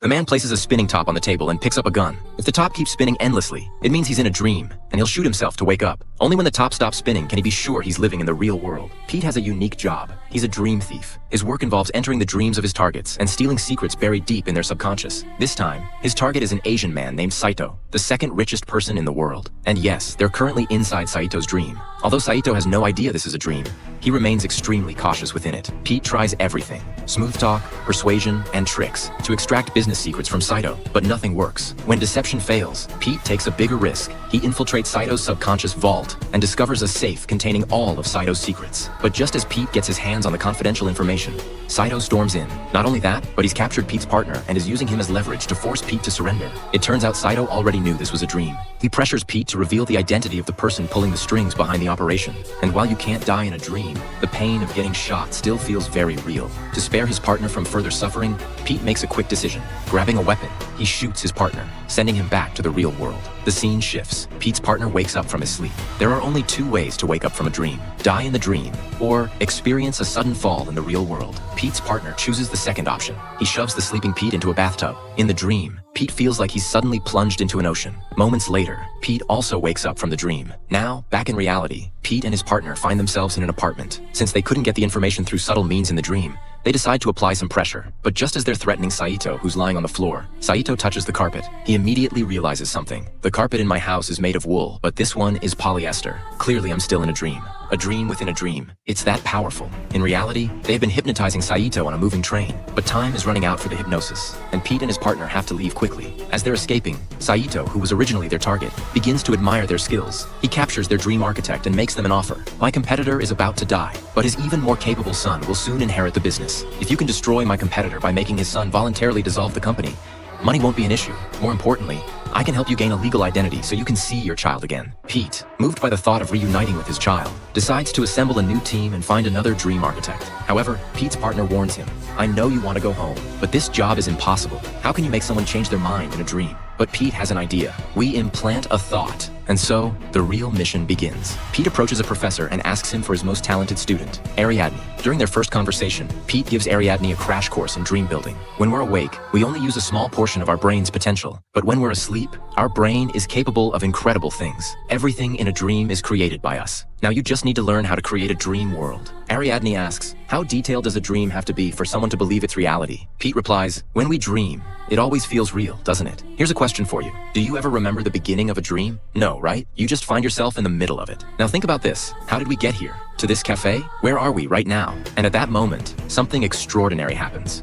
The man places a spinning top on the table and picks up a gun. If the top keeps spinning endlessly, it means he's in a dream, and he'll shoot himself to wake up. Only when the top stops spinning can he be sure he's living in the real world. Pete has a unique job. He's a dream thief. His work involves entering the dreams of his targets and stealing secrets buried deep in their subconscious. This time, his target is an Asian man named Saito, the second richest person in the world. And yes, they're currently inside Saito's dream. Although Saito has no idea this is a dream, he remains extremely cautious within it. Pete tries everything: smooth talk, persuasion, and tricks to extract business secrets from Saito, but nothing works. When deception fails, Pete takes a bigger risk. He infiltrates Saito's subconscious vault and discovers a safe containing all of Saito's secrets. But just as Pete gets his hands on the confidential information, Saito storms in. Not only that, but he's captured Pete's partner and is using him as leverage to force Pete to surrender. It turns out Saito already knew this was a dream. He pressures Pete to reveal the identity of the person pulling the strings behind the operation. And while you can't die in a dream, the pain of getting shot still feels very real. To spare his partner from further suffering, Pete makes a quick decision. Grabbing a weapon, he shoots his partner, sending him back to the real world. The scene shifts. Pete's partner wakes up from his sleep. There are only two ways to wake up from a dream: die in the dream, or experience a sudden fall in the real world. Pete's partner chooses the second option. He shoves the sleeping Pete into a bathtub. In the dream, Pete feels like he's suddenly plunged into an ocean. Moments later, Pete also wakes up from the dream. Now, back in reality, Pete and his partner find themselves in an apartment. Since they couldn't get the information through subtle means in the dream, they decide to apply some pressure. But just as they're threatening Saito, who's lying on the floor, Saito touches the carpet. He immediately realizes something. The carpet in my house is made of wool, but this one is polyester. Clearly, I'm still in a dream. A dream within a dream. It's that powerful. In reality, they've been hypnotizing Saito on a moving train, but time is running out for the hypnosis, and Pete and his partner have to leave quickly. As they're escaping, Saito, who was originally their target, begins to admire their skills. He captures their dream architect and makes them an offer. My competitor is about to die, but his even more capable son will soon inherit the business. If you can destroy my competitor by making his son voluntarily dissolve the company, money won't be an issue. More importantly, I can help you gain a legal identity so you can see your child again. Pete, moved by the thought of reuniting with his child, decides to assemble a new team and find another dream architect. However, Pete's partner warns him, I know you want to go home, but this job is impossible. How can you make someone change their mind in a dream? But Pete has an idea. We implant a thought. And so, the real mission begins. Pete approaches a professor and asks him for his most talented student, Ariadne. During their first conversation, Pete gives Ariadne a crash course in dream building. When we're awake, we only use a small portion of our brain's potential. But when we're asleep, our brain is capable of incredible things. Everything in a dream is created by us. Now you just need to learn how to create a dream world. Ariadne asks, how detailed does a dream have to be for someone to believe it's reality? Pete replies, when we dream, it always feels real, doesn't it? Here's a question for you. Do you ever remember the beginning of a dream? No, right? You just find yourself in the middle of it. Now think about this. How did we get here? To this cafe? Where are we right now? And at that moment, something extraordinary happens.